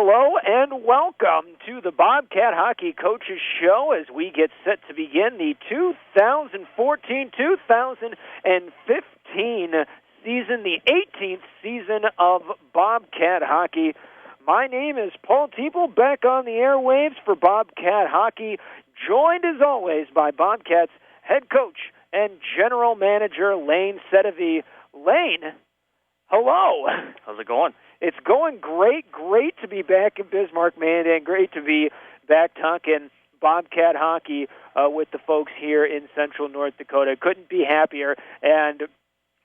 Hello and welcome to the Bobcat Hockey Coaches Show as we get set to begin the 2014-2015 season, the 18th season of Bobcat Hockey. My name is Paul Teeple, back on the airwaves for Bobcat Hockey, joined as always by Bobcats head coach and general manager Lane Sedevy. Lane, hello. How's it going? It's going great. Great to be back in Bismarck, man, and great to be back talking Bobcat hockey with the folks here in central North Dakota. Couldn't be happier, and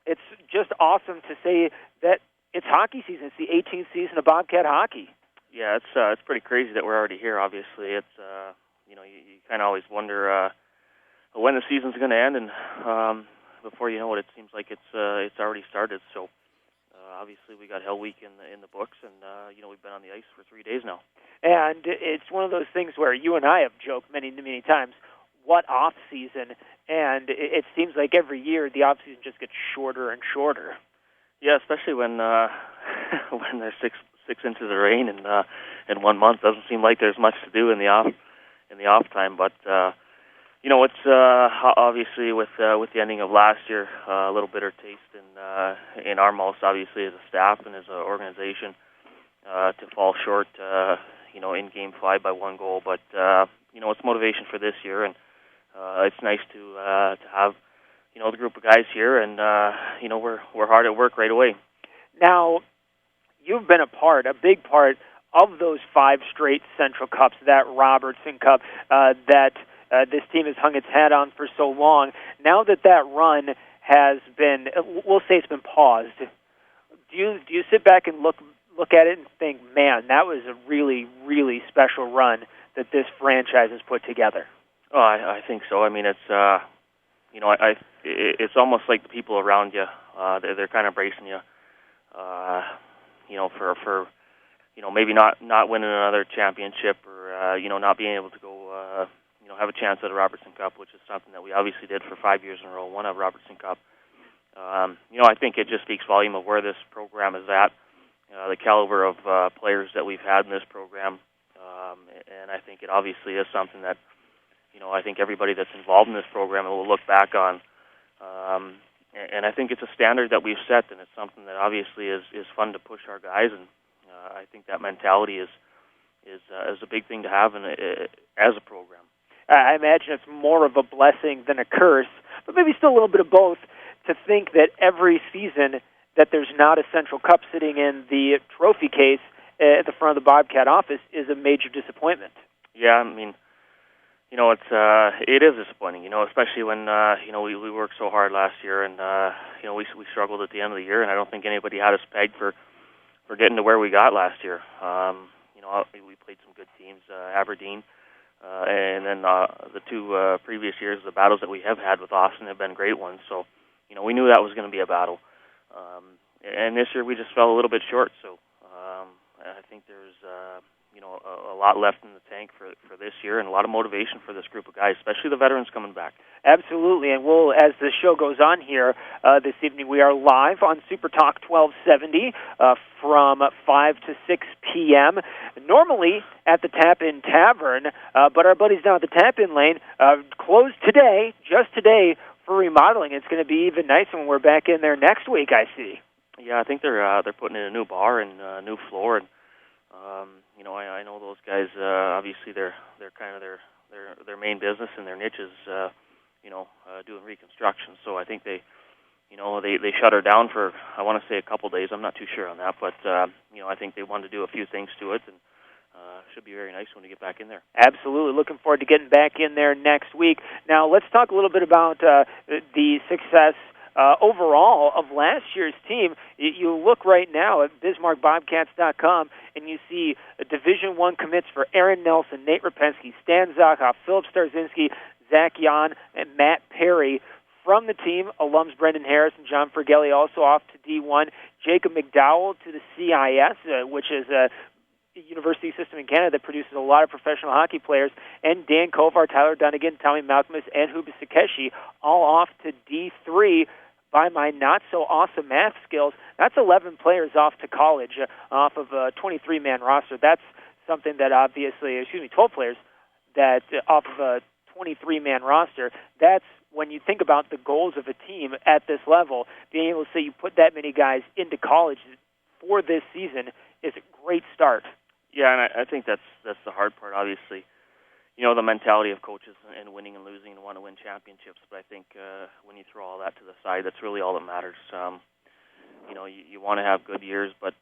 it's just awesome to say that it's hockey season. It's the 18th season of Bobcat hockey. Yeah, it's pretty crazy that we're already here. Obviously, it's you kind of always wonder when the season's going to end, and before you know it, it seems like it's already started. So. Obviously, we got Hell Week in the books, and we've been on the ice for 3 days now. And it's one of those things where you and I have joked many times, what off season? And it seems like every year the off season just gets shorter and shorter. Yeah, especially when when there's six inches of rain in 1 month. Doesn't seem like there's much to do in the off time, but. It's obviously with the ending of last year, a little bitter taste in our mouths, obviously as a staff and as an organization, to fall short, in Game 5 by 1 goal. But it's motivation for this year, and it's nice to have the group of guys here, and we're hard at work right away. Now, you've been a big part of those 5 straight Central Cups, that Robertson Cup, that. This team has hung its hat on for so long. Now that run has been, we'll say it's been paused, do you sit back and look at it and think, man, that was a really, really special run that this franchise has put together? Oh, I think so. I mean, it's it's almost like the people around you, they're kind of bracing you, for maybe not winning another championship or not being able to go. Have a chance at a Robertson Cup, which is something that we obviously did for 5 years in a row, won a Robertson Cup. I think it just speaks volume of where this program is at, the caliber of players that we've had in this program, and I think it obviously is something that, I think everybody that's involved in this program will look back on, and I think it's a standard that we've set, and it's something that obviously is fun to push our guys, and I think that mentality is a big thing to have as a program. I imagine it's more of a blessing than a curse, but maybe still a little bit of both, to think that every season that there's not a Central Cup sitting in the trophy case at the front of the Bobcat office is a major disappointment. Yeah, I mean, it is disappointing, especially when, we worked so hard last year and, we struggled at the end of the year, and I don't think anybody had us pegged for getting to where we got last year. We played some good teams, Aberdeen, and then the 2 previous years, the battles that we have had with Austin have been great ones. So, we knew that was going to be a battle. And this year we just fell a little bit short. So I think there's, a lot left in the tank for this year, and a lot of motivation for this group of guys, especially the veterans coming back. Absolutely, and as the show goes on here this evening, we are live on Super Talk 1270 from 5 to 6 p.m., normally at the Tap-In Tavern, but our buddies down at the Tap-In Lane closed just today, for remodeling. It's going to be even nicer when we're back in there next week, I see. Yeah, I think they're putting in a new bar and a new floor, and I know those guys. Obviously, they're kind of their main business and their niche is doing reconstruction. So I think they shut her down for, I want to say, a couple days. I'm not too sure on that, but I think they wanted to do a few things to it, and should be very nice when we get back in there. Absolutely. Looking forward to getting back in there next week. Now, let's talk a little bit about the success overall of last year's team. You look right now at BismarckBobcats.com, and you see Division I commits for Aaron Nelson, Nate Rapensky, Stan Zakhoff, Philip Starzinski, Zach Yan, and Matt Perry. From the team, alums Brendan Harris and John Fergelli also off to D1. Jacob McDowell to the CIS, which is a university system in Canada that produces a lot of professional hockey players, and Dan Kovar, Tyler Dunnigan, Tommy Malcolmus, and Huba Sakeshi all off to D3. by my not-so-awesome math skills, that's 11 players off to college off of a 23-man roster. That's something that 12 players that off of a 23-man roster. That's when you think about the goals of a team at this level, being able to say you put that many guys into college for this season is a great start. Yeah, and I think that's the hard part, obviously. You know, the mentality of coaches and winning and losing and want to win championships. But I think when you throw all that to the side, that's really all that matters. You know, you want to have good years, but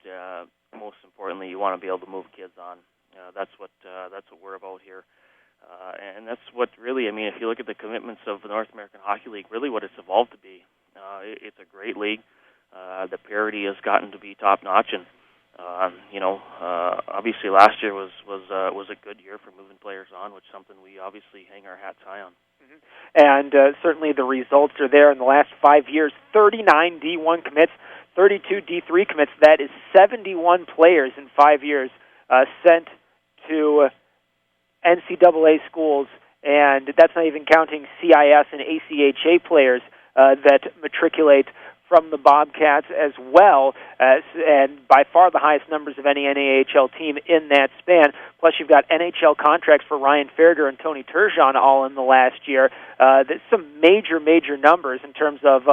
most importantly, you want to be able to move kids on. That's what we're about here. And that's what really, I mean, if you look at the commitments of the North American Hockey League, really what it's evolved to be. It's a great league. The parity has gotten to be top-notch, and obviously last year was a good year for moving players on, which is something we obviously hang our hats high on. And certainly the results are there in the last 5 years. 39 D1 commits, 32 D3 commits. That is 71 players in 5 years sent to NCAA schools, and that's not even counting CIS and ACHA players that matriculate from the Bobcats as well, and by far the highest numbers of any NAHL team in that span. Plus, you've got NHL contracts for Ryan Farragher and Tony Turgeon all in the last year. There's some major numbers in terms of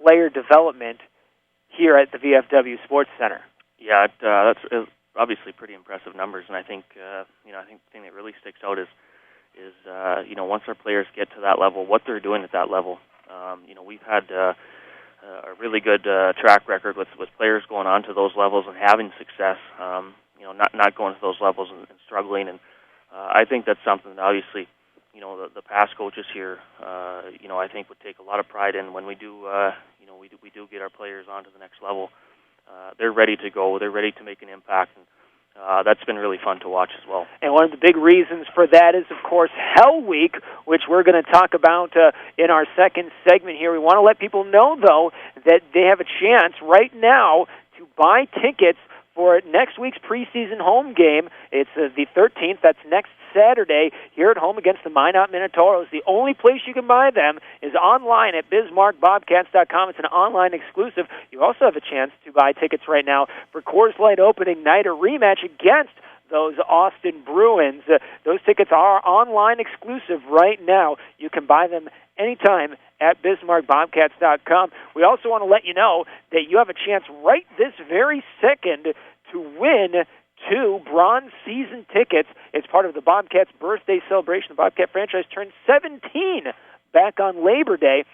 player development here at the VFW Sports Center. Yeah, that's obviously pretty impressive numbers, and I think I think the thing that really sticks out is once our players get to that level, what they're doing at that level. We've had a really good track record with players going on to those levels and having success. Not going to those levels and struggling, and I think that's something that obviously the past coaches here I think would take a lot of pride in when we do we do get our players onto the next level. They're ready to go. They're ready to make an impact, and that's been really fun to watch as well. And one of the big reasons for that is, of course, Hell Week, which we're going to talk about in our second segment here. We want to let people know, though, that they have a chance right now to buy tickets for next week's preseason home game. It's the 13th. That's next Saturday here at home against the Minot Minotauros. The only place you can buy them is online at BismarckBobcats.com. It's an online exclusive. You also have a chance to buy tickets right now for Coors Light opening night, a rematch against those Austin Bruins. Those tickets are online exclusive right now. You can buy them anytime at BismarckBobcats.com. We also want to let you know that you have a chance right this very second to win 2 bronze season tickets. It's part of the Bobcats birthday celebration. The Bobcat franchise turned 17 back on Labor Day,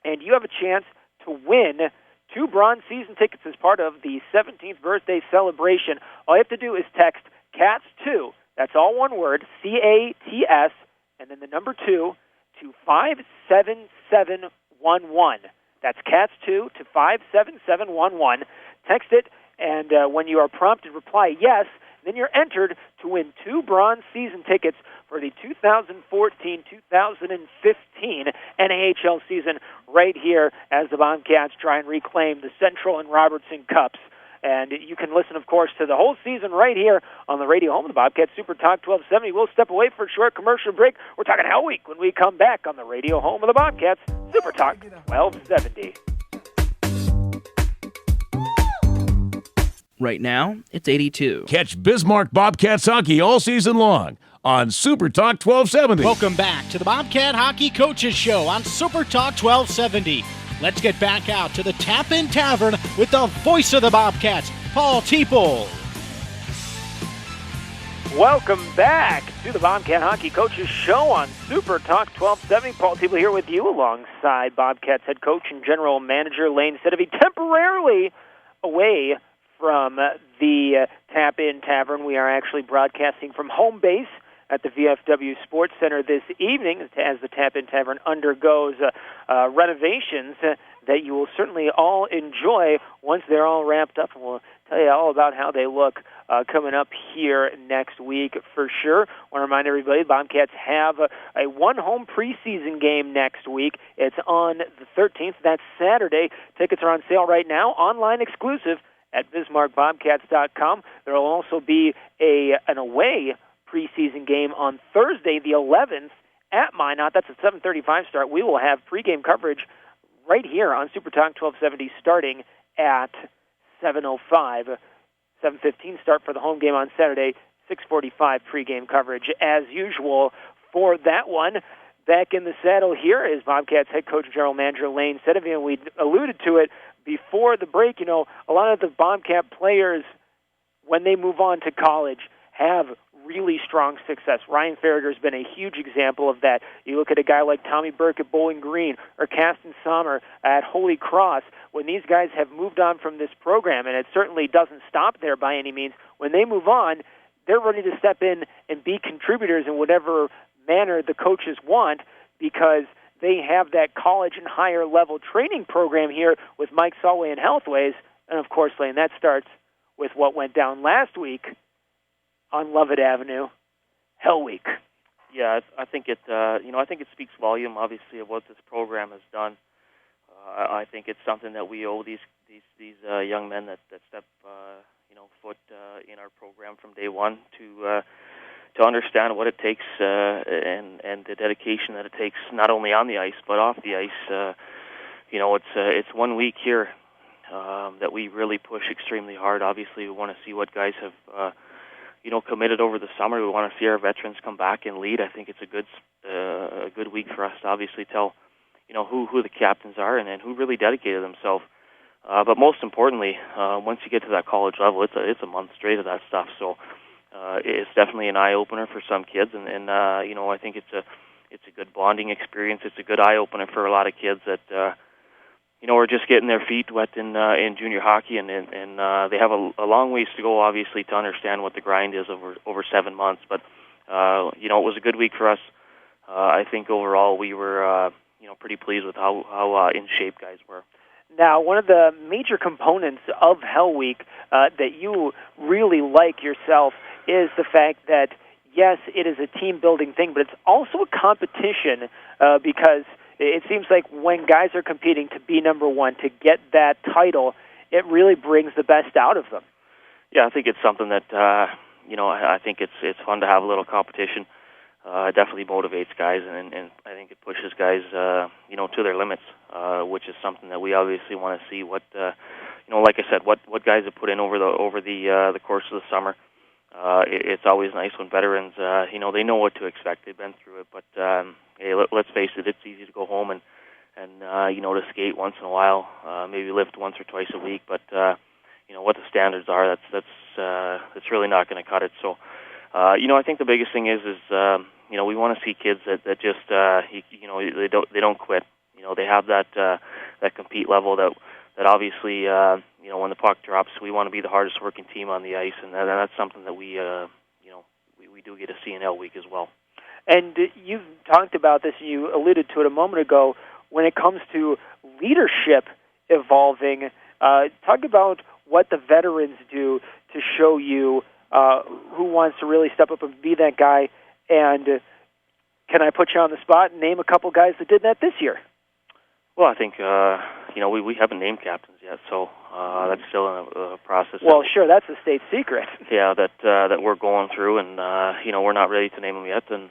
and you have a chance to win 2 bronze season tickets as part of the 17th birthday celebration. All you have to do is text CATS2, that's all one word, CATS, and then the number 2, to 57711. That's CATS2 to 57711. Text it, and when you are prompted, reply yes. Then you're entered to win 2 bronze season tickets for the 2014-2015 NAHL season right here as the Bobcats try and reclaim the Central and Robertson Cups. And you can listen, of course, to the whole season right here on the radio home of the Bobcats, Super Talk 1270. We'll step away for a short commercial break. We're talking Hell Week when we come back on the radio home of the Bobcats, Super Talk 1270. Right now, it's 82. Catch Bismarck Bobcats hockey all season long on Super Talk 1270. Welcome back to the Bobcat Hockey Coaches Show on Super Talk 1270. Let's get back out to the Tap-In Tavern with the voice of the Bobcats, Paul Teeple. Welcome back to the Bobcat Hockey Coaches Show on Super Talk 1270. Paul Teeple here with you alongside Bobcats head coach and general manager Lane Sedevy, temporarily away from the Tap-In Tavern. We are actually broadcasting from home base at the VFW Sports Center this evening as the Tap-In Tavern undergoes renovations that you will certainly all enjoy once they're all wrapped up. And we'll tell you all about how they look coming up here next week for sure. I want to remind everybody, the Bobcats have a one-home preseason game next week. It's on the 13th. That's Saturday. Tickets are on sale right now, online exclusive at BismarckBobcats.com. There will also be an away preseason game on Thursday, the 11th, at Minot. That's a 7:35 start. We will have pregame coverage right here on Super Talk 1270 starting at 7:05. 7:15 start for the home game on Saturday, 6:45 pregame coverage as usual for that one. Back in the saddle here is Bobcats head coach and general manager Lane Sedavian. We alluded to it before the break. A lot of the Bobcat players, when they move on to college, have really strong success. Ryan Farragher's been a huge example of that. You look at a guy like Tommy Burke at Bowling Green or Caston Sommer at Holy Cross. When these guys have moved on from this program, and it certainly doesn't stop there by any means, when they move on, they're ready to step in and be contributors in whatever manner the coaches want, because they have that college and higher level training program here with Mike Solway and Healthways. And of course, Lane, that starts with what went down last week on Lovett Avenue, Hell Week. Yeah, I think it. I think it speaks volume, obviously, of what this program has done. I think it's something that we owe these young men that step foot in our program from day one to understand what it takes and the dedication that it takes, not only on the ice but off the ice. It's 1 week here that we really push extremely hard. Obviously, we want to see what guys have committed over the summer. We want to see our veterans come back and lead. I think it's a good week for us to obviously tell who the captains are and who really dedicated themselves. But most importantly, once you get to that college level, it's a month straight of that stuff. So it's definitely an eye opener for some kids, and I think it's a good bonding experience. It's a good eye opener for a lot of kids that are just getting their feet wet in junior hockey, and they have a long ways to go, obviously, to understand what the grind is over 7 months. But it was a good week for us. I think overall we were pretty pleased with how in shape guys were. Now, one of the major components of Hell Week that you really like yourself is the fact that, yes, it is a team-building thing, but it's also a competition because it seems like when guys are competing to be number one, to get that title, it really brings the best out of them. Yeah, I think it's something that, I think it's fun to have a little competition. It definitely motivates guys, and I think it pushes guys, to their limits, which is something that we obviously want to see. What, like I said, what guys have put in over the course of the summer. It's always nice when veterans, they know what to expect. They've been through it, but hey, let's face it, it's easy to go home and to skate once in a while, maybe lift once or twice a week, but what the standards are, that's really not going to cut it. So. I think the biggest thing is we want to see kids that just they don't quit. They have that compete level that obviously when the puck drops, we want to be the hardest working team on the ice, and that's something that we do get to see in Hell Week as well. And you've talked about this, and you alluded to it a moment ago. When it comes to leadership evolving, talk about what the veterans do to show you who wants to really step up and be that guy. And can I put you on the spot and name a couple guys that did that this year? Well, I think we haven't named captains yet, so that's still in a process. Well, sure, that's a state secret. Yeah, that we're going through, and we're not ready to name them yet. And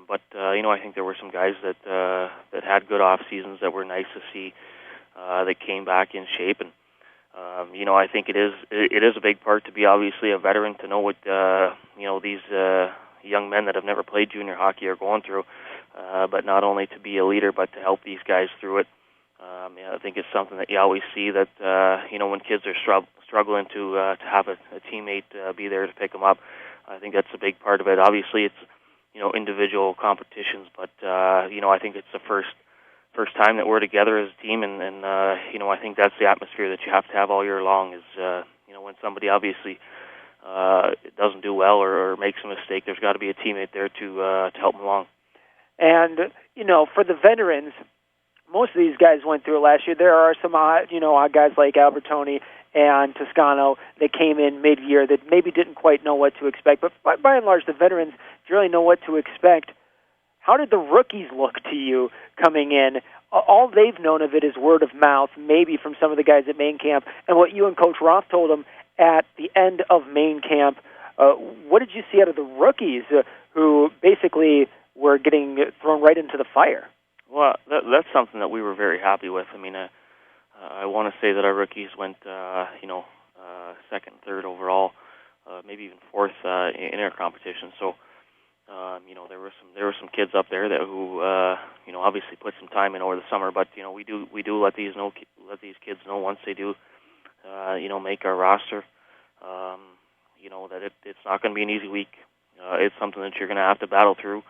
but I think there were some guys that had good off seasons that were nice to see. That came back in shape, and I think it is a big part to be obviously a veteran, to know what these young men that have never played junior hockey are going through, but not only to be a leader, but to help these guys through it. I think it's something that you always see, that when kids are struggling to have a teammate be there to pick them up. I think that's a big part of it. Obviously, it's individual competitions, but I think it's the first time that we're together as a team, and I think that's the atmosphere that you have to have all year long. Is when somebody obviously doesn't do well or makes a mistake, there's got to be a teammate there to help them along. And for the veterans, most of these guys went through it last year. There are some odd guys like Albertoni and Toscano that came in mid-year that maybe didn't quite know what to expect. But by and large, the veterans really know what to expect. How did the rookies look to you coming in? All they've known of it is word of mouth, maybe from some of the guys at main camp, and what you and Coach Roth told them at the end of main camp. What did you see out of the rookies who basically were getting thrown right into the fire? Well, that's something that we were very happy with. I mean, I want to say that our rookies went, second, third overall, maybe even fourth in our competition. So, there were some kids up there who obviously put some time in over the summer. But we do let these kids know once they do, make our roster, that it's not going to be an easy week. It's something that you're going to have to battle through.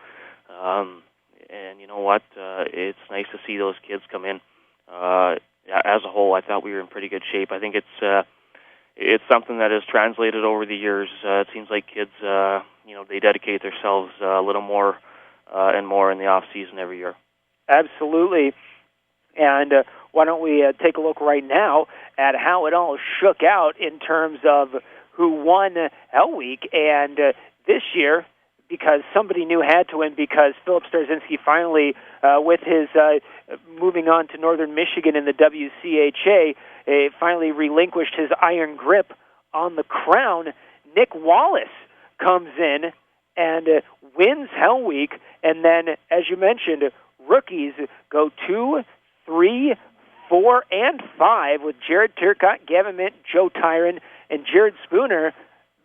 And you know what? It's nice to see those kids come in. As a whole, I thought we were in pretty good shape. I think it's something that has translated over the years. It seems like kids, they dedicate themselves a little more and more in the off season every year. Absolutely. And why don't we take a look right now at how it all shook out in terms of who won Hell Week. And this year, because somebody new had to win, because Philip Starzinski finally, with his moving on to Northern Michigan in the WCHA, finally relinquished his iron grip on the crown. Nick Wallace comes in and wins Hell Week. And then, as you mentioned, rookies go 2, 3, 4, and 5 with Jared Turcotte, Gavin Mint, Joe Tyron, and Jared Spooner.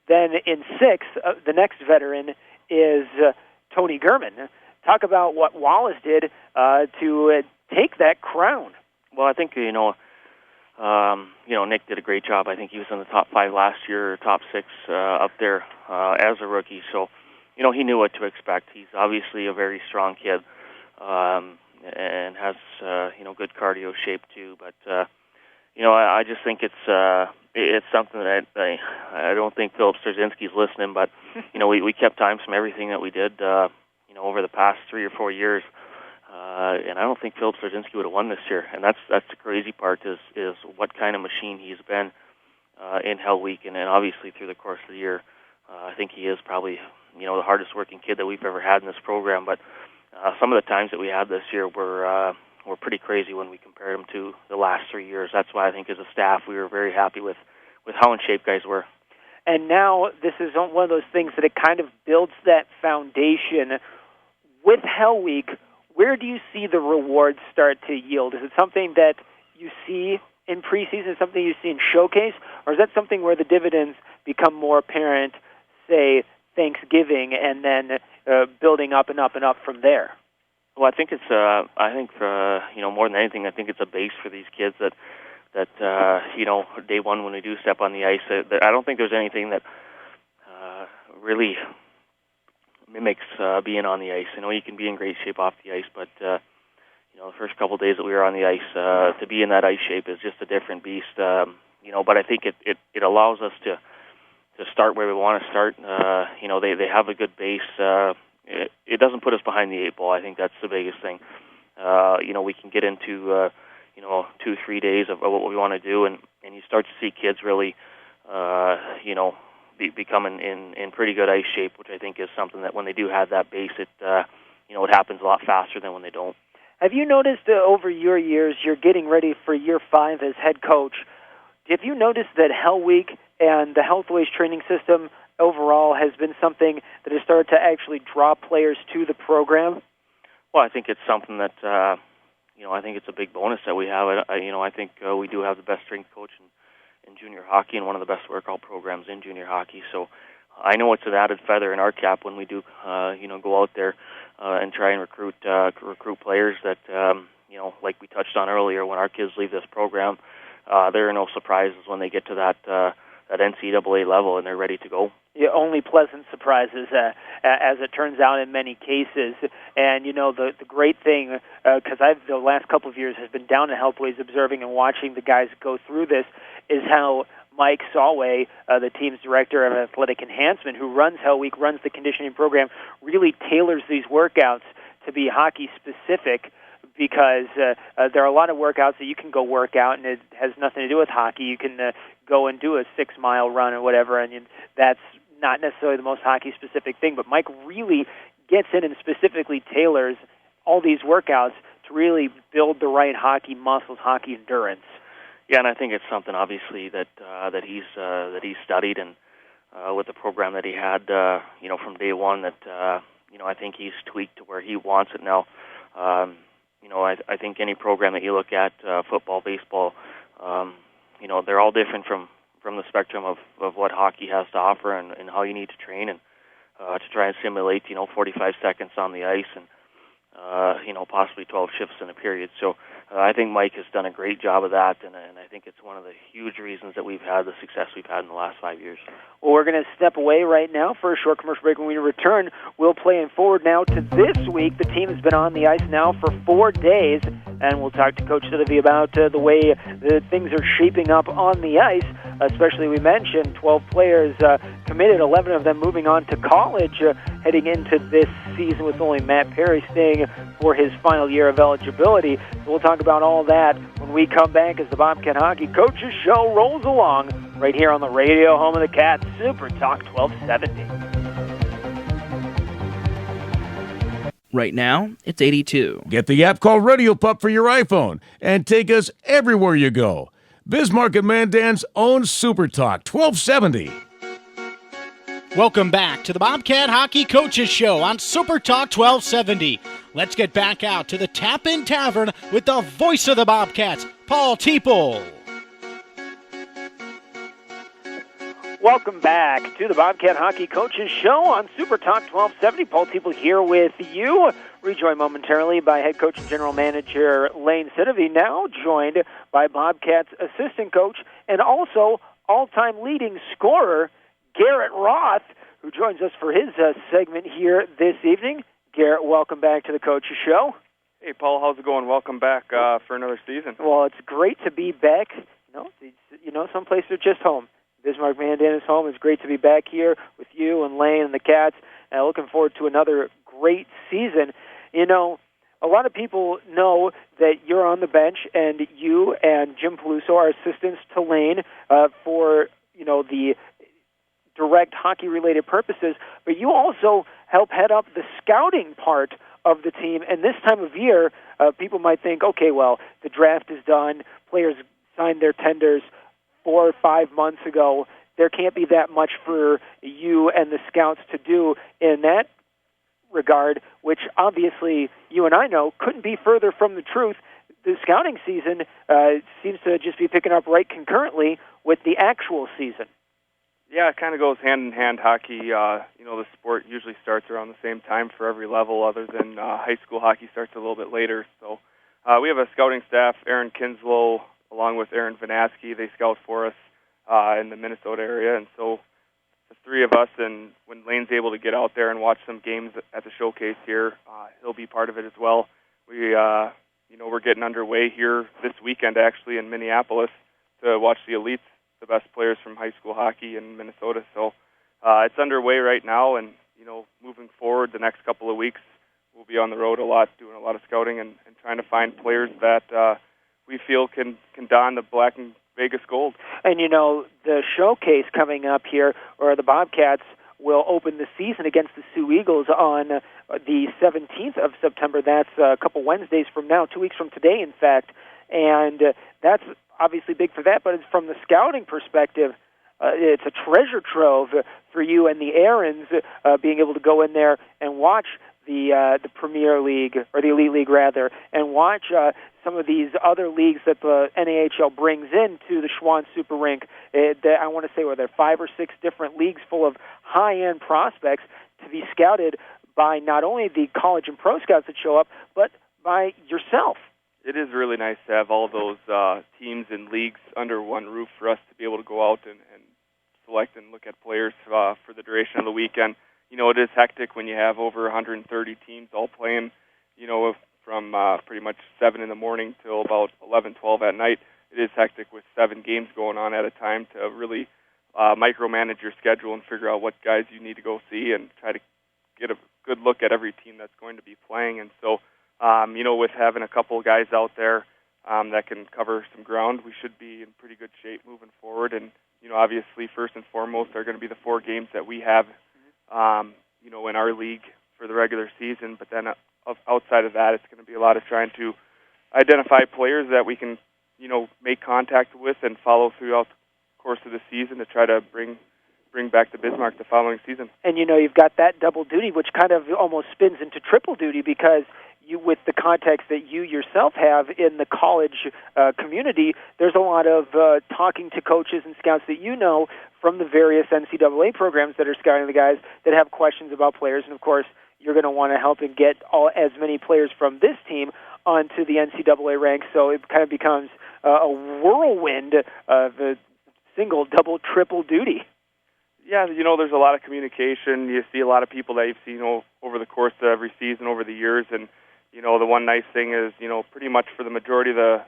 Then in 6, the next veteran is Tony Gurman. Talk about what Wallace did to take that crown. Well, I think Nick did a great job. I think he was in the top 5 last year, or top 6 up there as a rookie. So, he knew what to expect. He's obviously a very strong kid and has good cardio shape too. But I just think it's something that I don't think Philip Starzinski's listening, but we kept times from everything that we did over the past 3 or 4 years, and I don't think Philip Starzinski would have won this year. And that's the crazy part is what kind of machine he's been in Hell Week, and obviously through the course of the year. I think he is probably the hardest working kid that we've ever had in this program. But some of the times that we had this year were pretty crazy when we compared him to the last 3 years. That's why I think as a staff we were very happy with how in shape guys were. And now this is one of those things that it kind of builds that foundation. With Hell Week, where do you see the rewards start to yield? Is it something that you see in preseason, something you see in showcase, or is that something where the dividends become more apparent, say, Thanksgiving, and then building up and up and up from there? Well, I think it's. More than anything, I think it's a base for these kids that day one when we do step on the ice. I don't think there's anything that really mimics being on the ice. You can be in great shape off the ice, but the first couple of days that we were on the ice, to be in that ice shape is just a different beast. But I think it allows us to start where we want to start. They have a good base. It doesn't put us behind the 8 ball. I think that's the biggest thing. We can get into 2-3 days of what we want to do, and you start to see kids really becoming in pretty good ice shape, which I think is something that when they do have that base, it happens a lot faster than when they don't. Have you noticed over your years, you're getting ready for year 5 as head coach, have you noticed that Hell Week and the Healthways training system overall has been something that has started to actually draw players to the program? Well, I think it's something that, I think it's a big bonus that we have. I think we do have the best strength coach in junior hockey and one of the best workout programs in junior hockey. So I know it's an added feather in our cap when we do, go out there and try and recruit players that, like we touched on earlier, when our kids leave this program, there are no surprises when they get to that NCAA level and they're ready to go. Yeah, only pleasant surprises, as it turns out in many cases. And, the great thing, because the last couple of years has been down to Healthways observing and watching the guys go through this, is how Mike Solway, the team's director of athletic enhancement, who runs Hell Week, runs the conditioning program, really tailors these workouts to be hockey-specific, because there are a lot of workouts that you can go work out, and it has nothing to do with hockey. You can go and do a 6-mile run or whatever, and that's not necessarily the most hockey-specific thing. But Mike really gets in and specifically tailors all these workouts to really build the right hockey muscles, hockey endurance. Yeah, and I think it's something obviously that he's studied, and with the program that he had, from day one, that I think he's tweaked to where he wants it now. I think any program that you look at, football, baseball, they're all different from the spectrum of what hockey has to offer and how you need to train and to try and simulate, 45 seconds on the ice and, possibly 12 shifts in a period. So I think Mike has done a great job of that, and I think it's one of the huge reasons that we've had the success we've had in the last 5 years. Well, we're going to step away right now for a short commercial break. When we return, we'll play forward now to this week. The team has been on the ice now for 4 days, and we'll talk to Coach Sitovy about the way things are shaping up on the ice. Especially, we mentioned 12 players committed, 11 of them moving on to college heading into this season, with only Matt Perry staying for his final year of eligibility. So we'll talk about all that when we come back as the Bobcat Hockey Coaches Show rolls along right here on the radio home of the Cats, Super Talk 1270. Right now, it's 82. Get the app called Radio Pup for your iPhone and take us everywhere you go. Bismarck and Mandan's own Super Talk 1270. Welcome back to the Bobcat Hockey Coaches Show on Super Talk 1270. Let's get back out to the Tap-In Tavern with the voice of the Bobcats, Paul Teeple. Welcome back to the Bobcat Hockey Coaches Show on Super Talk 1270. Paul Teeple here with you. Rejoined momentarily by head coach and general manager Lane Sitovy, now joined by Bobcats assistant coach and also all-time leading scorer Garrett Roth, who joins us for his segment here this evening. Garrett, welcome back to the Coaches Show. Hey, Paul, how's it going? Welcome back for another season. Well, it's great to be back. Some places are just home. Bismarck Mandan is home. It's great to be back here with you and Lane and the Cats, and looking forward to another great season. A lot of people know that you're on the bench, and you and Jim Peluso are assistants to Lane for, the direct hockey-related purposes, but you also help head up the scouting part of the team. And this time of year, people might think, okay, well, the draft is done, players signed their tenders 4 or 5 months ago. There can't be that much for you and the scouts to do in that regard, which obviously you and I know couldn't be further from the truth. The scouting season seems to just be picking up right concurrently with the actual season. Yeah, it kind of goes hand in hand. Hockey, the sport usually starts around the same time for every level, other than high school hockey starts a little bit later. So we have a scouting staff, Aaron Kinslow, along with Aaron Vanaski. They scout for us in the Minnesota area. And so the three of us, and when Lane's able to get out there and watch some games at the showcase here, he'll be part of it as well. We're getting underway here this weekend, actually, in Minneapolis to watch the elites, the best players from high school hockey in Minnesota. So it's underway right now, and, moving forward the next couple of weeks, we'll be on the road a lot, doing a lot of scouting and trying to find players that we feel can don the black and Vegas gold. And, the showcase coming up here, or the Bobcats will open the season against the Sioux Eagles on the 17th of September. That's a couple Wednesdays from now, 2 weeks from today, in fact. And that's obviously big for that, but it's from the scouting perspective, it's a treasure trove for you and the Aarons being able to go in there and watch the Premier League, or the Elite League rather, and watch some of these other leagues that the NAHL brings into the Schwann Super Rink. I want to say there are 5 or 6 different leagues full of high-end prospects to be scouted by not only the college and pro scouts that show up, but by yourself. It is really nice to have all those teams and leagues under one roof for us to be able to go out and select and look at players for the duration of the weekend. It is hectic when you have over 130 teams all playing, from pretty much 7 in the morning till about 11, 12 at night. It is hectic with 7 games going on at a time to really micromanage your schedule and figure out what guys you need to go see and try to get a good look at every team that's going to be playing. And so, with having a couple of guys out there that can cover some ground, we should be in pretty good shape moving forward. And, obviously, first and foremost are going to be the 4 games that we have, in our league for the regular season. But then outside of that, it's going to be a lot of trying to identify players that we can, make contact with and follow throughout the course of the season to try to bring back to Bismarck the following season. And, you've got that double duty, which kind of almost spins into triple duty, because with the context that you yourself have in the college community, there's a lot of talking to coaches and scouts that you know from the various NCAA programs that are scouting the guys that have questions about players. And, of course, you're going to want to help and get as many players from this team onto the NCAA ranks, so it kind of becomes a whirlwind of single, double, triple duty. Yeah, there's a lot of communication. You see a lot of people that you've seen over the course of every season over the years, and the one nice thing is, pretty much for the majority of the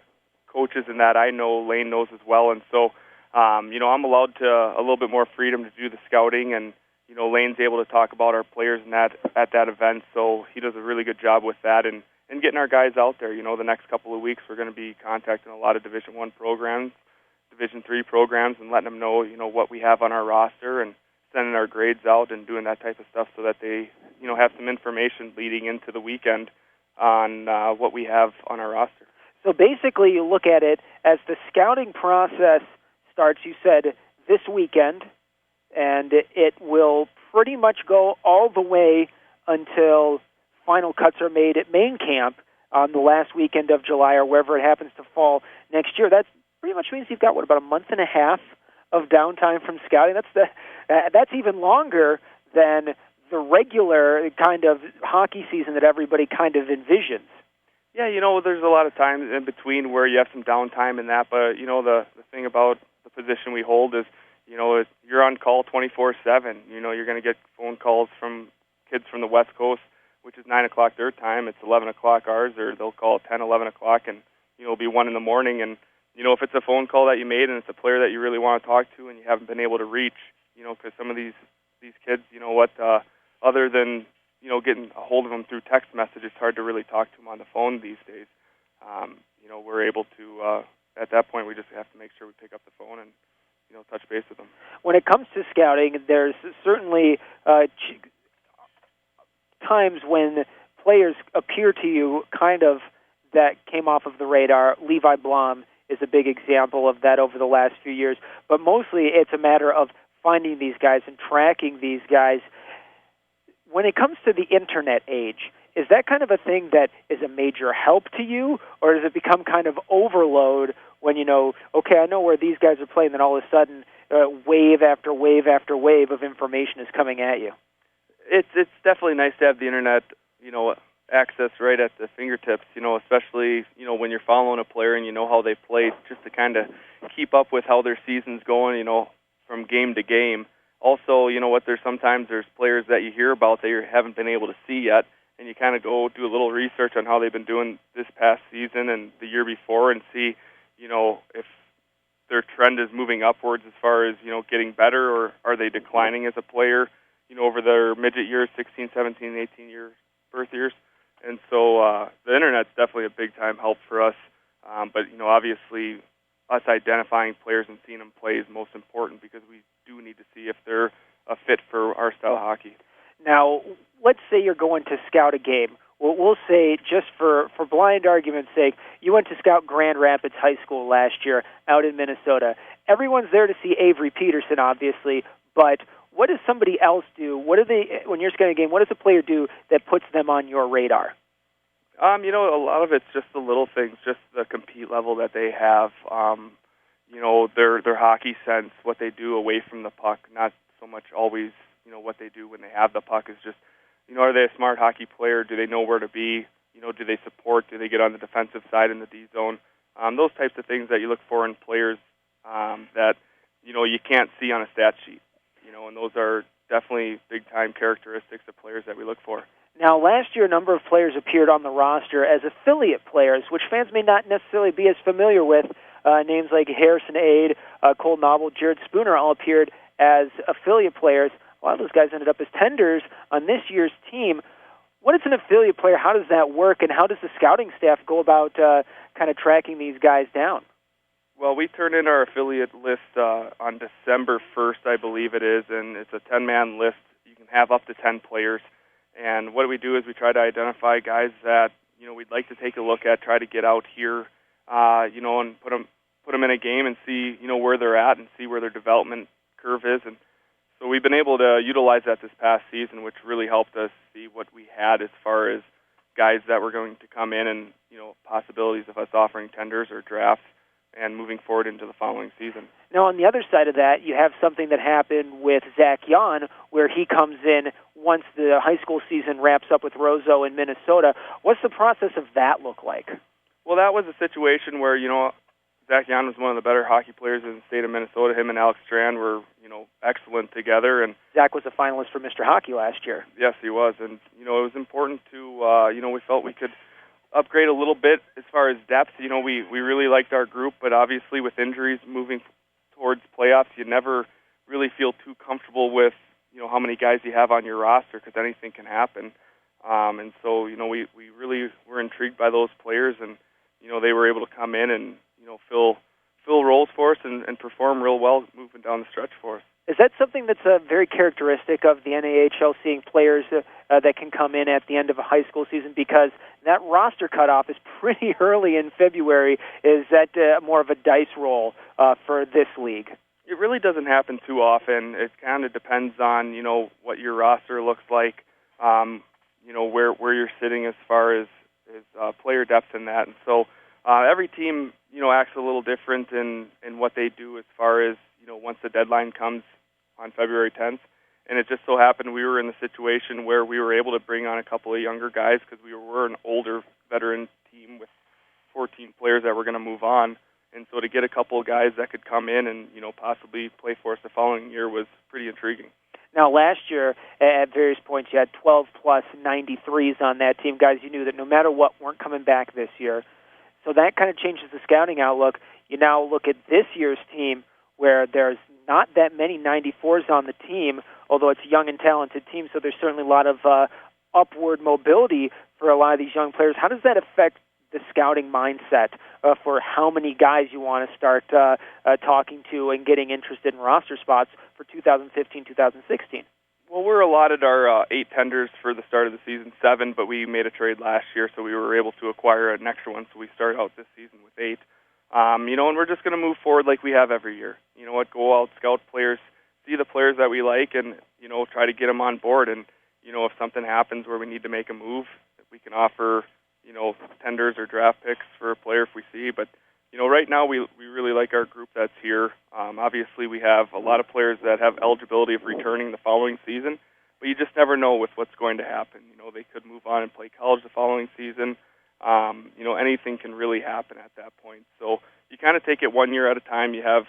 coaches in that I know, Lane knows as well, and so, I'm allowed to a little bit more freedom to do the scouting, and Lane's able to talk about our players and that at that event, so he does a really good job with that, and getting our guys out there. The next couple of weeks we're going to be contacting a lot of Division I programs, Division III programs, and letting them know, what we have on our roster and sending our grades out and doing that type of stuff so that they, have some information leading into the weekend on what we have on our roster. So basically you look at it as the scouting process starts, you said, this weekend, and it will pretty much go all the way until final cuts are made at main camp on the last weekend of July or wherever it happens to fall next year. That pretty much means you've got, about a month and a half of downtime from scouting. That's even longer than the regular kind of hockey season that everybody kind of envisions. Yeah, there's a lot of time in between where you have some downtime in that, but, the thing about the position we hold is, you're on call 24/7. You're going to get phone calls from kids from the West Coast, which is 9 o'clock their time. It's 11 o'clock ours, or they'll call at 10, 11 o'clock, and, it'll be 1 in the morning. And, if it's a phone call that you made and it's a player that you really want to talk to and you haven't been able to reach, because some of these kids, other than, getting a hold of them through text message, it's hard to really talk to them on the phone these days. We're able to, at that point, we just have to make sure we pick up the phone and, touch base with them. When it comes to scouting, there's certainly times when players appear to you kind of that came off of the radar. Levi Blom is a big example of that over the last few years. But mostly it's a matter of finding these guys and tracking these guys. When it comes to the internet age, is that kind of a thing that is a major help to you, or does it become kind of overload when okay, I know where these guys are playing, then all of a sudden wave after wave after wave of information is coming at you? It's definitely nice to have the internet, access right at the fingertips, especially, when you're following a player and you know how they play, just to kind of keep up with how their season's going, from game to game. Also, there's players that you hear about that you haven't been able to see yet, and you kind of go do a little research on how they've been doing this past season and the year before and see, if their trend is moving upwards as far as, getting better, or are they declining as a player, over their midget years, 16, 17, 18 years, birth years. And so the Internet's definitely a big-time help for us. But, obviously, us identifying players and seeing them play is most important because we do need to see if they're a fit for our style of hockey. Now, let's say you're going to scout a game. We'll say, just for blind argument's sake, you went to scout Grand Rapids High School last year out in Minnesota. Everyone's there to see Avery Peterson, obviously, but what does somebody else do? When you're scouting a game, what does a player do that puts them on your radar? A lot of it's just the little things, just the compete level that they have, their hockey sense, what they do away from the puck, not so much always, what they do when they have the puck is just, are they a smart hockey player? Do they know where to be? Do they support? Do they get on the defensive side in the D zone? Those types of things that you look for in players that, you can't see on a stat sheet, and those are definitely big-time characteristics of players that we look for. Now, last year, a number of players appeared on the roster as affiliate players, which fans may not necessarily be as familiar with. Names like Harrison Ade, Cole Knobel, Jared Spooner all appeared as affiliate players. A lot of those guys ended up as tenders on this year's team. What is an affiliate player? How does that work, and how does the scouting staff go about kind of tracking these guys down? Well, we turn in our affiliate list on December 1st, I believe it is, and it's a 10-man list. You can have up to 10 players. And what we do is we try to identify guys that, we'd like to take a look at, try to get out here, and put them in a game and see, where they're at and see where their development curve is. And so we've been able to utilize that this past season, which really helped us see what we had as far as, guys that were going to come in and, possibilities of us offering tenders or drafts and moving forward into the following season. Now, on the other side of that, you have something that happened with Zach Yon, where he comes in once the high school season wraps up with Roseau in Minnesota. What's the process of that look like? Well, that was a situation where, Zach Yon was one of the better hockey players in the state of Minnesota. Him and Alex Strand were, excellent together. And Zach was a finalist for Mr. Hockey last year. Yes, he was. And, it was important to, we felt we could upgrade a little bit as far as depth. We really liked our group, but obviously with injuries moving towards playoffs, you never really feel too comfortable with, how many guys you have on your roster because anything can happen. And so, we really were intrigued by those players, and, they were able to come in and, fill roles for us and perform real well moving down the stretch for us. Is that something that's very characteristic of the NAHL, seeing players that can come in at the end of a high school season? Because that roster cutoff is pretty early in February. Is that more of a dice roll for this league? It really doesn't happen too often. It kind of depends on, what your roster looks like, where you're sitting as far as player depth in that. And so every team, acts a little different in what they do as far as, once the deadline comes on February 10th. And it just so happened we were in the situation where we were able to bring on a couple of younger guys because we were an older veteran team with 14 players that were going to move on. And so to get a couple of guys that could come in and, possibly play for us the following year was pretty intriguing. Now, last year, at various points, you had 12-plus 93s on that team, guys you knew that no matter what weren't coming back this year. So that kind of changes the scouting outlook. You now look at this year's team where there's not that many 94s on the team, although it's a young and talented team, so there's certainly a lot of upward mobility for a lot of these young players. How does that affect the scouting mindset for how many guys you want to start talking to and getting interested in roster spots for 2015-2016? Well, we're allotted our 8 tenders for the start of the season, 7, but we made a trade last year, so we were able to acquire an extra one, so we start out this season with 8. And we're just going to move forward like we have every year. Go out, scout players, see the players that we like, and, try to get them on board. And, if something happens where we need to make a move, we can offer, tenders or draft picks for a player if we see. But, right now we really like our group that's here. Obviously, we have a lot of players that have eligibility of returning the following season, but you just never know with what's going to happen. They could move on and play college the following season. Anything can really happen at that point. So you kind of take it 1 year at a time. You have,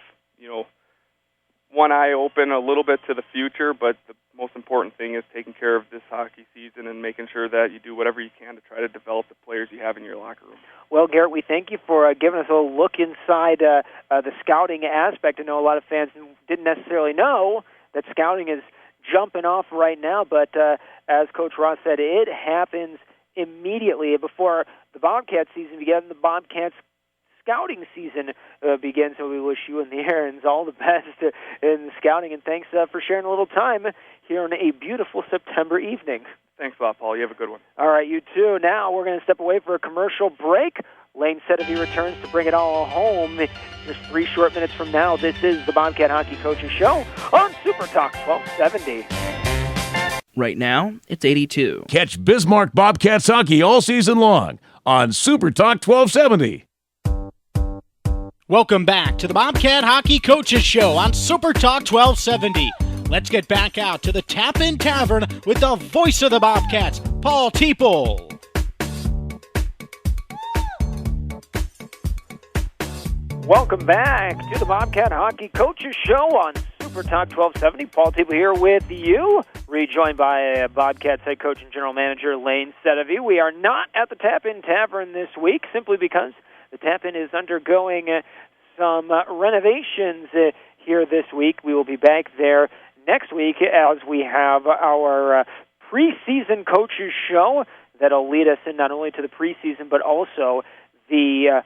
one eye open a little bit to the future, but the most important thing is taking care of this hockey season and making sure that you do whatever you can to try to develop the players you have in your locker room. Well, Garrett, we thank you for giving us a look inside the scouting aspect. I know a lot of fans didn't necessarily know that scouting is jumping off right now, but as Coach Ross said, it happens immediately before the Bobcats season begins. The Bobcats scouting season begins, so we wish you and the Aarons all the best in the scouting, and thanks for sharing a little time here on a beautiful September evening. Thanks a lot, Paul. You have a good one. All right, you too. Now we're going to step away for a commercial break. Lane Sedevy returns to bring it all home just 3 short minutes from now. This is the Bobcat Hockey Coaches Show on Super Talk 1270. Right now, it's 82. Catch Bismarck Bobcats hockey all season long on Super Talk 1270. Welcome back to the Bobcat Hockey Coaches Show on Super Talk 1270. Let's get back out to the Tap-In Tavern with the voice of the Bobcats, Paul Teeple. Welcome back to the Bobcat Hockey Coaches Show on Super Talk 1270. Paul Teeple here with you, rejoined by Bobcats head coach and general manager Lane Sedevy. We are not at the Tap-In Tavern this week simply because the Tap-In is undergoing some renovations here this week. We will be back there next week as we have our preseason coaches show that'll lead us in not only to the preseason but also the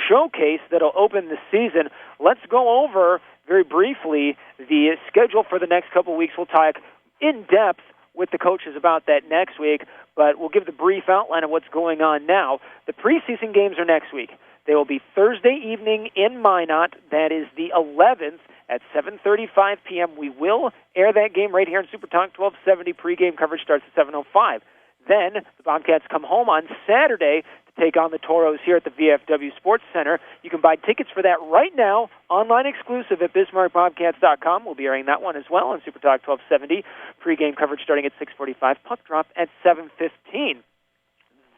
showcase that'll open the season. Let's go over very briefly the schedule for the next couple of weeks. We'll talk in depth with the coaches about that next week, but we'll give the brief outline of what's going on now. The preseason games are next week. They will be Thursday evening in Minot. That is the 11th at 7:35 p.m. We will air that game right here on Super Talk 1270. Pregame coverage starts at 7:05. Then the Bobcats come home on Saturday to take on the Toros here at the VFW Sports Center. You can buy tickets for that right now, online exclusive at BismarckBobcats.com. We'll be airing that one as well on Super Talk 1270. Pre-game coverage starting at 6:45, puck drop at 7:15.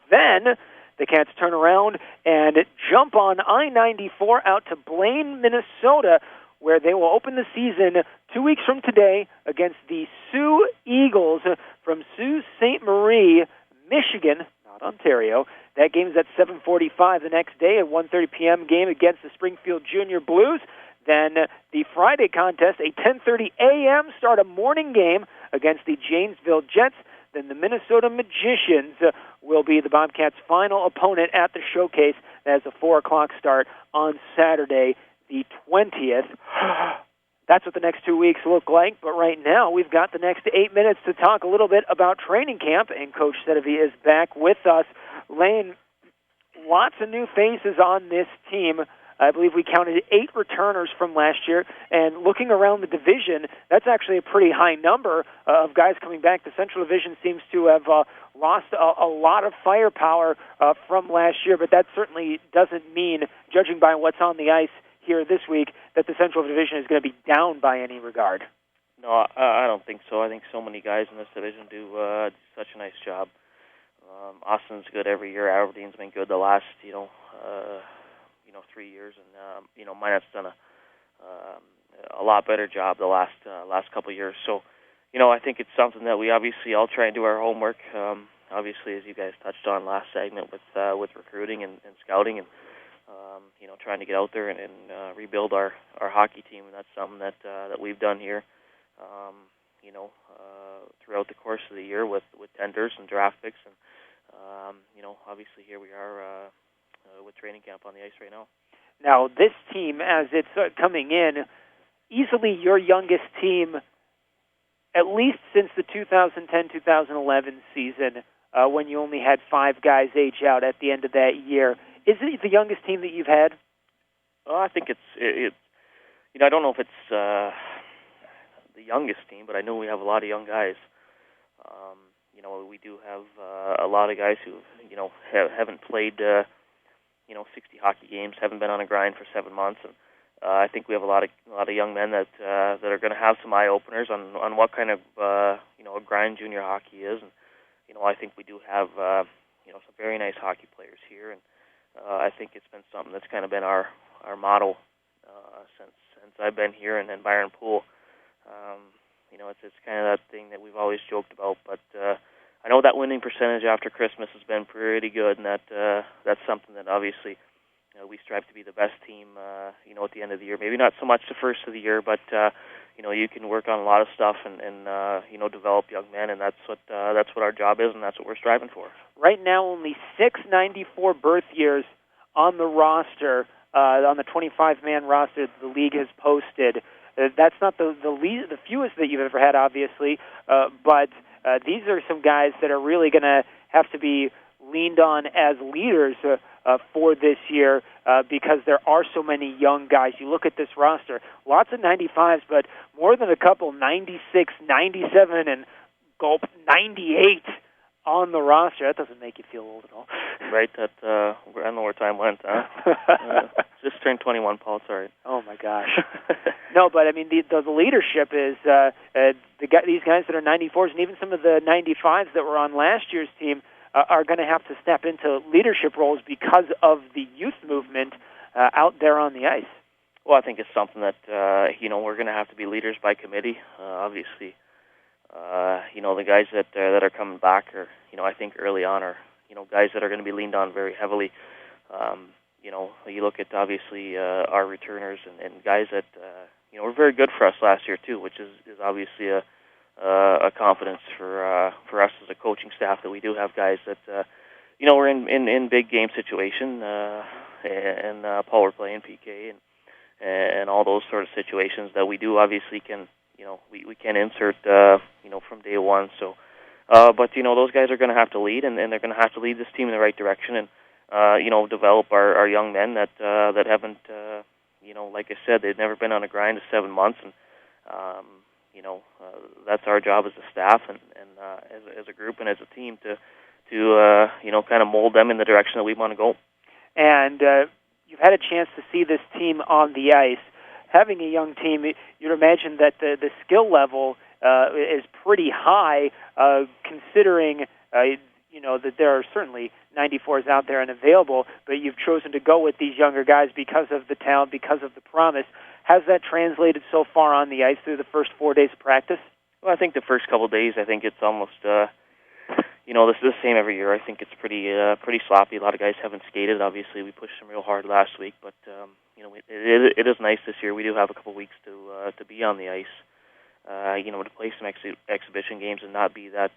Then the Cats turn around and jump on I-94 out to Blaine, Minnesota, where they will open the season 2 weeks from today against the Sioux Eagles from Sault Ste. Marie, Michigan, not Ontario. That game is at 7:45 the next day, a 1:30 p.m. game against the Springfield Junior Blues. Then the Friday contest, a 10:30 a.m. start, a morning game against the Janesville Jets. Then the Minnesota Magicians will be the Bobcats' final opponent at the showcase. That is a 4 o'clock start on Saturday, the 20th. That's what the next 2 weeks look like. But right now, we've got the next 8 minutes to talk a little bit about training camp, and Coach Sedevy is back with us. Lane, lots of new faces on this team. I believe we counted 8 returners from last year, and looking around the division, that's actually a pretty high number of guys coming back. The Central Division seems to have lost a lot of firepower from last year, but that certainly doesn't mean, judging by what's on the ice here this week, that the Central Division is going to be down by any regard. No, I don't think so. I think so many guys in this division do such a nice job. Austin's good every year. Aberdeen's been good the last, 3 years, and Minot's done a lot better job the last couple of years. So, I think it's something that we obviously all try and do our homework. Obviously, as you guys touched on last segment with recruiting and scouting, and trying to get out there and rebuild our hockey team, and that's something that we've done here. Throughout the course of the year with tenders and draft picks, and obviously here we are with training camp on the ice right now. Now, this team, as it's coming in, easily your youngest team, at least since the 2010-2011 season, when you only had 5 guys age out at the end of that year. Is it the youngest team that you've had? I think it's I don't know if it's the youngest team, but I know we have a lot of young guys. We do have a lot of guys who haven't played 60 hockey games, haven't been on a grind for 7 months, and I think we have a lot of young men that are going to have some eye openers on what kind of a grind junior hockey is, and I think we do have some very nice hockey players here, and I think it's been something that's kind of been our motto since I've been here, and then Byron Poole. It's kind of that thing that we've always joked about, but I know that winning percentage after Christmas has been pretty good, and that's something that obviously we strive to be the best team, at the end of the year. Maybe not so much the first of the year, but you can work on a lot of stuff and develop young men, and that's what our job is, and that's what we're striving for. Right now, only 694 birth years on the roster, on the 25-man roster the league has posted. That's not the fewest that you've ever had, obviously, but these are some guys that are really going to have to be leaned on as leaders for this year because there are so many young guys. You look at this roster, lots of 95s, but more than a couple 96, 97, and gulp 98 on the roster. That doesn't make you feel old at all. Right, I don't know where time went, huh? Just turned 21, Paul, sorry. Oh, my gosh. No, but, I mean, the leadership is these guys that are 94s, and even some of the 95s that were on last year's team are going to have to step into leadership roles because of the youth movement out there on the ice. Well, I think it's something that, we're going to have to be leaders by committee, obviously. The guys that are coming back are, I think early on are, guys that are going to be leaned on very heavily. You look at obviously our returners and guys that, were very good for us last year too, which is obviously a confidence for us as a coaching staff that we do have guys that, we're in big game situation, and Paul, we're playing PK and all those sort of situations that we do obviously can, we can insert, from day one. So, but those guys are going to have to lead, and they're going to have to lead this team in the right direction, and develop our young men that haven't, like I said, they've never been on a grind of 7 months, and that's our job as a staff and as a group and as a team to kind of mold them in the direction that we want to go. And you've had a chance to see this team on the ice. Having a young team, you'd imagine that the skill level is pretty high, considering that there are certainly 94s out there and available, but you've chosen to go with these younger guys because of the talent, because of the promise. Has that translated so far on the ice through the first 4 days of practice? Well, I think the first couple of days, I think it's almost, this is the same every year. I think it's pretty sloppy. A lot of guys haven't skated. Obviously, we pushed them real hard last week, but it is nice this year. We do have a couple of weeks to be on the ice. To play some exhibition games and not be that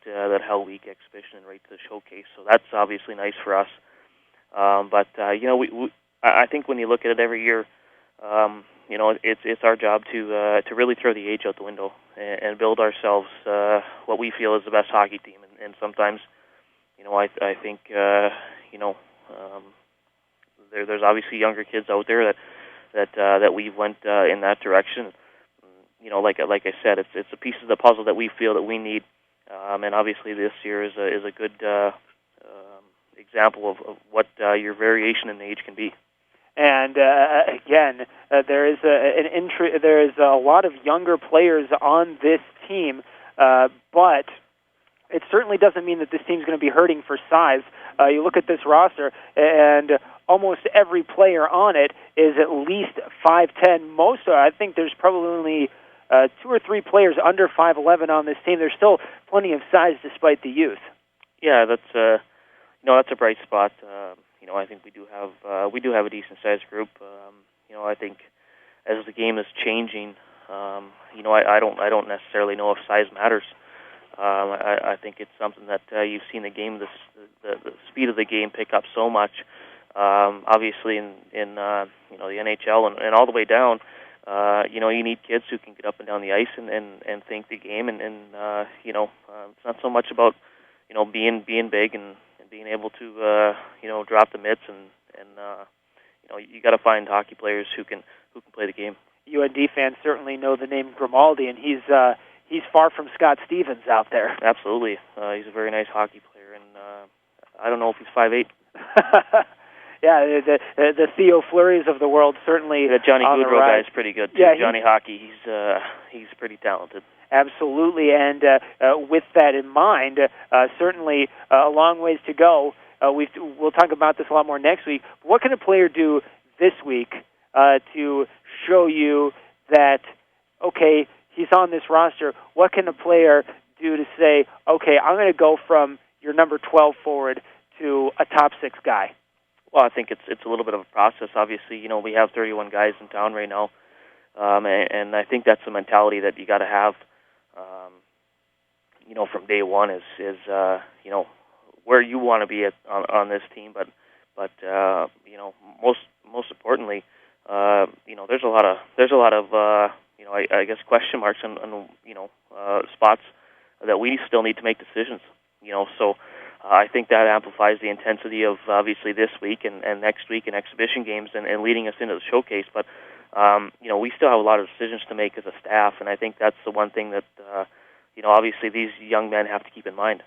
Hell Week exhibition and right to the showcase. So that's obviously nice for us. I think when you look at it every year, it's our job to really throw the age out the window and build ourselves what we feel is the best hockey team. And sometimes, I think there's obviously younger kids out there that we went in that direction. Like I said, it's a piece of the puzzle that we feel that we need, and obviously this year is a good example of what your variation in age can be. And again, there is a lot of younger players on this team, but it certainly doesn't mean that this team's going to be hurting for size. You look at this roster, and almost every player on it is at least 5'10". I think there's probably only 2 or 3 players under 5'11" on this team. There's still plenty of size despite the youth. Yeah, that's a bright spot. I think we do have a decent sized group. I think as the game is changing, I don't necessarily know if size matters. I think it's something that you've seen the game, the speed of the game pick up so much. Obviously in the NHL and all the way down. You need kids who can get up and down the ice and think the game, and it's not so much about being big and being able to drop the mitts and you got to find hockey players who can play the game. UND fans certainly know the name Grimaldi, and he's far from Scott Stevens out there. Absolutely, he's a very nice hockey player, and I don't know if he's 5'8". Yeah, the Theo Fleury's of the world certainly. The Johnny Goodrow guy is pretty good too. Yeah, Johnny Hockey, he's pretty talented. Absolutely, and with that in mind, certainly a long ways to go. We'll talk about this a lot more next week. What can a player do this week to show you that, okay, he's on this roster? What can a player do to say, okay, I'm going to go from your number 12 forward to a top 6 guy? Well, I think it's a little bit of a process. Obviously, we have 31 guys in town right now, and I think that's the mentality that you got to have. From day one is where you want to be on this team, but most importantly, there's a lot of I guess question marks on spots that we still need to make decisions. So. I think that amplifies the intensity of obviously this week and next week in exhibition games and leading us into the showcase. But we still have a lot of decisions to make as a staff, and I think that's the one thing that obviously these young men have to keep in mind.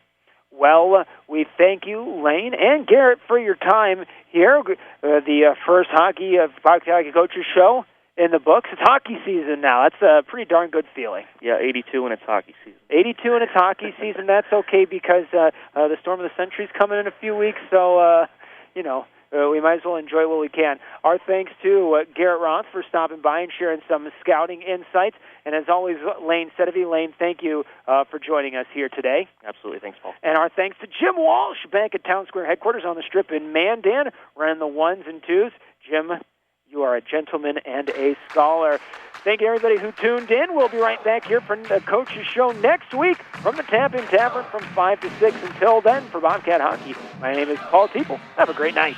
Well, we thank you, Lane and Garrett, for your time here. The first Bobcat Hockey Coaches show in the books. It's hockey season now. That's a pretty darn good feeling. Yeah, 82 and it's hockey season. 82 and it's hockey season. That's okay because the Storm of the Century's coming in a few weeks, so we might as well enjoy what we can. Our thanks to Garrett Roth for stopping by and sharing some scouting insights. And as always, Lane Sedevy. Lane, thank you for joining us here today. Absolutely. Thanks, Paul. And our thanks to Jim Walsh, Bank at Town Square headquarters on the Strip in Mandan, running the 1s and 2s. Jim, you are a gentleman and a scholar. Thank you, everybody who tuned in. We'll be right back here for the Coach's Show next week from the Tap-In Tavern from 5 to 6. Until then, for Bobcat Hockey, my name is Paul Teeple. Have a great night.